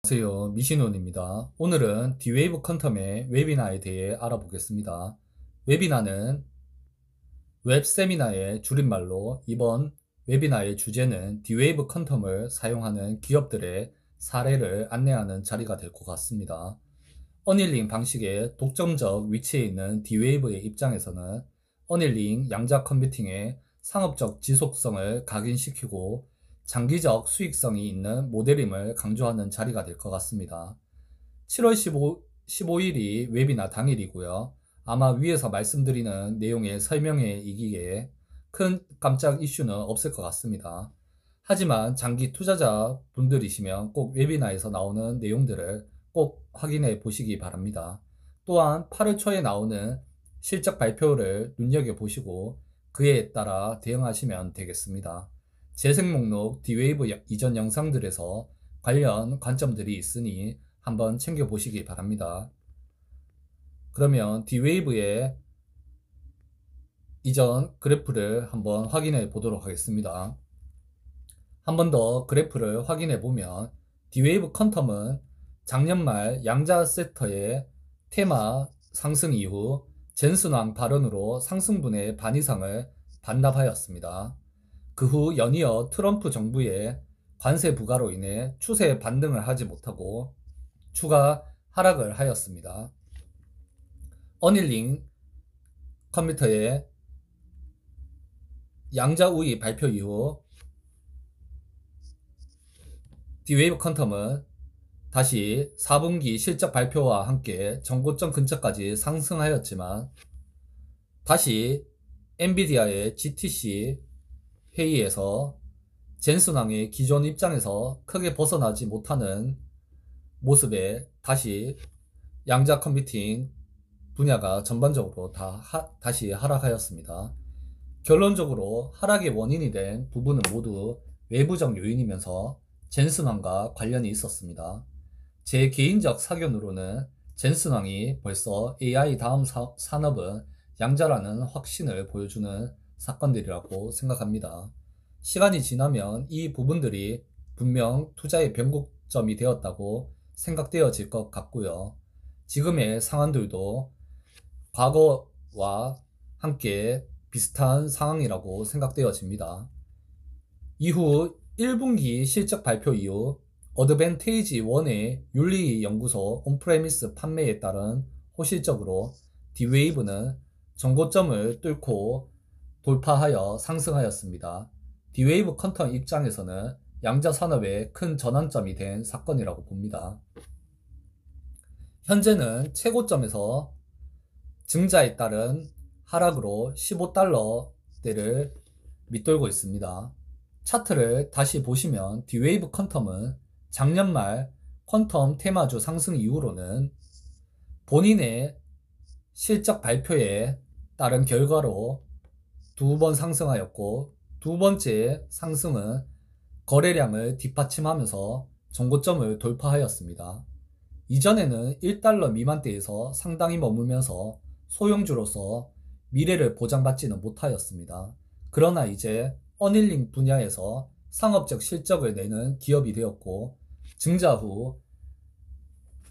안녕하세요. 미신원입니다. 오늘은 D-Wave 퀀텀의 웨비나에 대해 알아보겠습니다. 웨비나는 웹세미나의 줄임말로 이번 웨비나의 주제는 D-Wave 퀀텀을 사용하는 기업들의 사례를 안내하는 자리가 될 것 같습니다. 어닐링 방식의 독점적 위치에 있는 D-Wave의 입장에서는 어닐링 양자 컴퓨팅의 상업적 지속성을 각인시키고 장기적 수익성이 있는 모델임을 강조하는 자리가 될 것 같습니다. 7월 15일이 웨비나 당일이고요. 아마 위에서 말씀드리는 내용의 설명에 이기에 큰 깜짝 이슈는 없을 것 같습니다. 하지만 장기 투자자 분들이시면 꼭 웨비나에서 나오는 내용들을 꼭 확인해 보시기 바랍니다. 또한 8월 초에 나오는 실적 발표를 눈여겨보시고 그에 따라 대응하시면 되겠습니다. 재생 목록 D-Wave 이전 영상들에서 관련 관점들이 있으니 한번 챙겨보시기 바랍니다. 그러면 D-Wave의 이전 그래프를 한번 확인해 보도록 하겠습니다. 한 번 더 그래프를 확인해 보면 D-Wave 퀀텀은 작년 말 양자 세터의 테마 상승 이후 젠순왕 발언으로 상승분의 반 이상을 반납하였습니다. 그 후 연이어 트럼프 정부의 관세 부과로 인해 추세 반등을 하지 못하고 추가 하락을 하였습니다. 어닐링 컴퓨터의 양자 우위 발표 이후 D-Wave 퀀텀은 다시 4분기 실적 발표와 함께 전고점 근처까지 상승하였지만 다시 엔비디아의 GTC 회의에서 젠슨왕의 기존 입장에서 크게 벗어나지 못하는 모습에 다시 양자 컴퓨팅 분야가 전반적으로 다시 하락하였습니다. 결론적으로 하락의 원인이 된 부분은 모두 외부적 요인이면서 젠슨왕과 관련이 있었습니다. 제 개인적 사견으로는 젠슨왕이 벌써 AI 다음 산업은 양자라는 확신을 보여주는 사건들이라고 생각합니다. 시간이 지나면 이 부분들이 분명 투자의 변곡점이 되었다고 생각되어질 것 같고요. 지금의 상황들도 과거와 함께 비슷한 상황이라고 생각되어집니다. 이후 1분기 실적 발표 이후 어드밴테이지 1의 윤리연구소 온프레미스 판매에 따른 호실적으로 D-Wave는 전고점을 뚫고 돌파하여 상승하였습니다. D-Wave 퀀텀 입장에서는 양자 산업의 큰 전환점이 된 사건이라고 봅니다. 현재는 최고점에서 증자에 따른 하락으로 15달러대를 밑돌고 있습니다. 차트를 다시 보시면 D-Wave 퀀텀은 작년 말 퀀텀 테마주 상승 이후로는 본인의 실적 발표에 따른 결과로 두 번 상승하였고 두 번째 상승은 거래량을 뒷받침하면서 전고점을 돌파하였습니다. 이전에는 1달러 미만대에서 상당히 머물면서 소형주로서 미래를 보장받지는 못하였습니다. 그러나 이제 어닐링 분야에서 상업적 실적을 내는 기업이 되었고 증자 후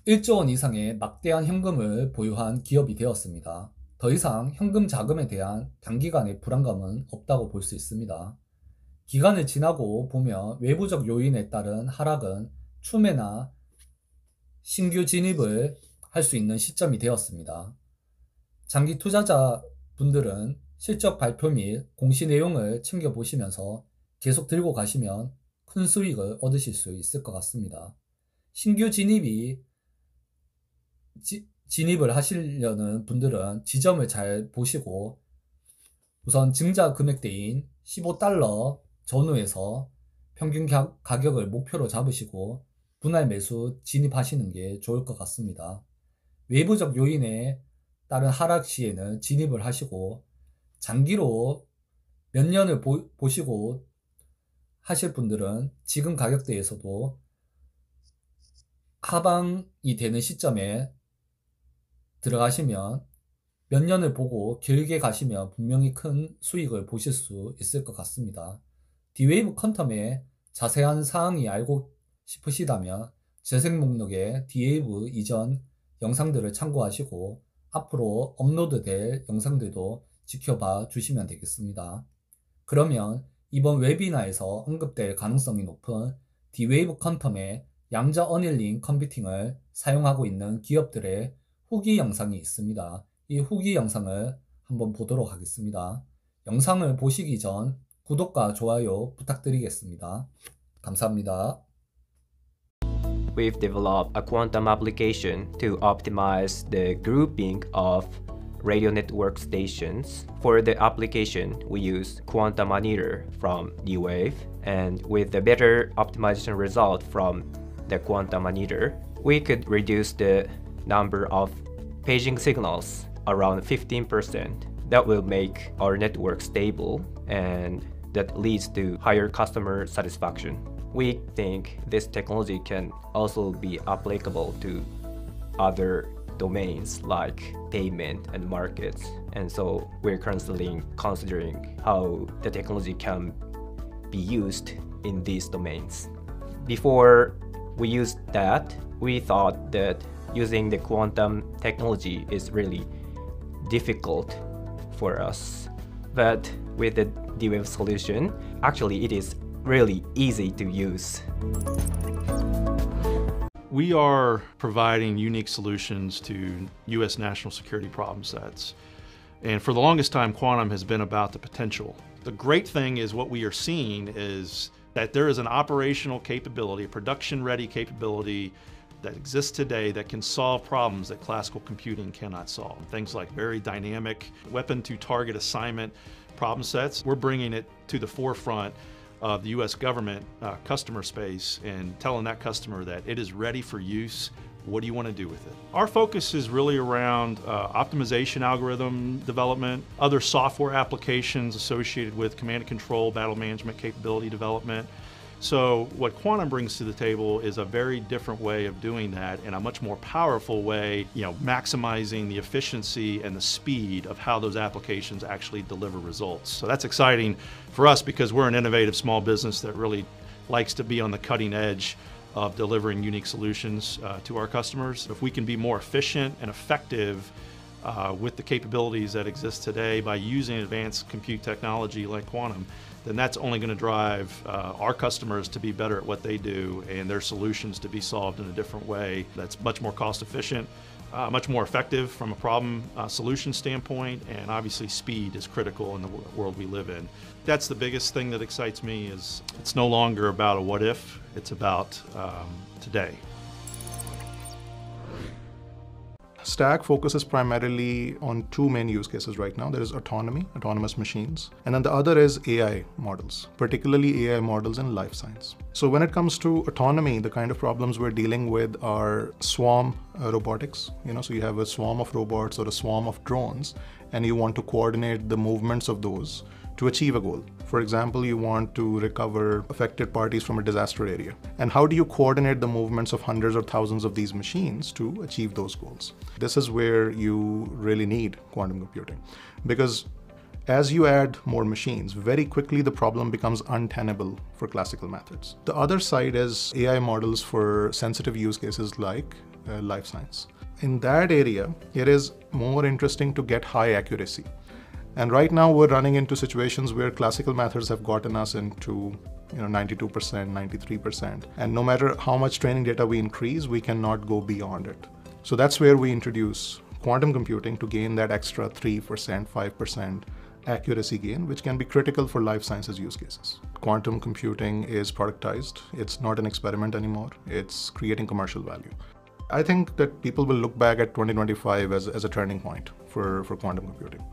1조 원 이상의 막대한 현금을 보유한 기업이 되었습니다. 더 이상 현금 자금에 대한 단기간의 불안감은 없다고 볼 수 있습니다. 기간을 지나고 보면 외부적 요인에 따른 하락은 추매나 신규 진입을 할 수 있는 시점이 되었습니다. 장기 투자자 분들은 실적 발표 및 공시 내용을 챙겨보시면서 계속 들고 가시면 큰 수익을 얻으실 수 있을 것 같습니다. 신규 진입을 하시려는 분들은 지점을 잘 보시고 우선 증자 금액대인 15달러 전후에서 평균 가격을 목표로 잡으시고 분할 매수 진입하시는 게 좋을 것 같습니다. 외부적 요인에 따른 하락 시에는 진입을 하시고 장기로 몇 년을 보시고 하실 분들은 지금 가격대에서도 하방이 되는 시점에 들어가시면 몇 년을 보고 길게 가시면 분명히 큰 수익을 보실 수 있을 것 같습니다. D-Wave 퀀텀의 자세한 사항이 알고 싶으시다면 재생 목록에 D-Wave 이전 영상들을 참고하시고 앞으로 업로드될 영상들도 지켜봐 주시면 되겠습니다. 그러면 이번 웨비나에서 언급될 가능성이 높은 D-Wave 퀀텀의 양자 어닐링 컴퓨팅을 사용하고 있는 기업들의 후기 영상이 있습니다. 이 후기 영상을 한번 보도록 하겠습니다. 영상을 보시기 전 구독과 좋아요 부탁드리겠습니다. 감사합니다. We've developed a quantum application to optimize the grouping of radio network stations. For the application, we use quantum annealer from D-Wave, and with the better optimization result from the quantum annealer, we could reduce the number of paging signals around 15%. That will make our network stable, and that leads to higher customer satisfaction. We think this technology can also be applicable to other domains like payment and markets, and so we're currently considering how the technology can be used in these domains. Before we used that, we thought that using the quantum technology is really difficult for us, but with the D-Wave solution, actually it is really easy to use. We are providing unique solutions to U.S. national security problem sets. And for the longest time, quantum has been about the potential. The great thing is what we are seeing is that there is an operational capability, a production-ready capability that exists today that can solve problems that classical computing cannot solve. Things like very dynamic weapon-to-target assignment problem sets. We're bringing it to the forefront of the U.S. government customer space and telling that customer that it is ready for use. What do you want to do with it? Our focus is really around optimization algorithm development, other software applications associated with command and control, battle management capability development. So what quantum brings to the table is a very different way of doing that, and a much more powerful way, maximizing the efficiency and the speed of how those applications actually deliver results. So that's exciting for us because we're an innovative small business that really likes to be on the cutting edge of delivering unique solutions to our customers. If we can be more efficient and effective with the capabilities that exist today by using advanced compute technology like quantum, then that's only going to drive our customers to be better at what they do and their solutions to be solved in a different way that's much more cost efficient, much more effective from a problem solution standpoint, and obviously speed is critical in the world we live in. That's the biggest thing that excites me, is it's no longer about a what if, it's about today. Stack focuses primarily on two main use cases right now. There is autonomy, autonomous machines, and then the other is AI models, particularly AI models in life science. So when it comes to autonomy, the kind of problems we're dealing with are swarm robotics. So you have a swarm of robots or a swarm of drones, and you want to coordinate the movements of those to achieve a goal. For example, you want to recover affected parties from a disaster area. And how do you coordinate the movements of hundreds or thousands of these machines to achieve those goals? This is where you really need quantum computing, because as you add more machines, very quickly the problem becomes untenable for classical methods. The other side is AI models for sensitive use cases like life science. In that area, it is more interesting to get high accuracy. And right now we're running into situations where classical methods have gotten us into 92%, 93%. And no matter how much training data we increase, we cannot go beyond it. So that's where we introduce quantum computing to gain that extra 3%, 5% accuracy gain, which can be critical for life sciences use cases. Quantum computing is productized. It's not an experiment anymore. It's creating commercial value. I think that people will look back at 2025 as a turning point for quantum computing.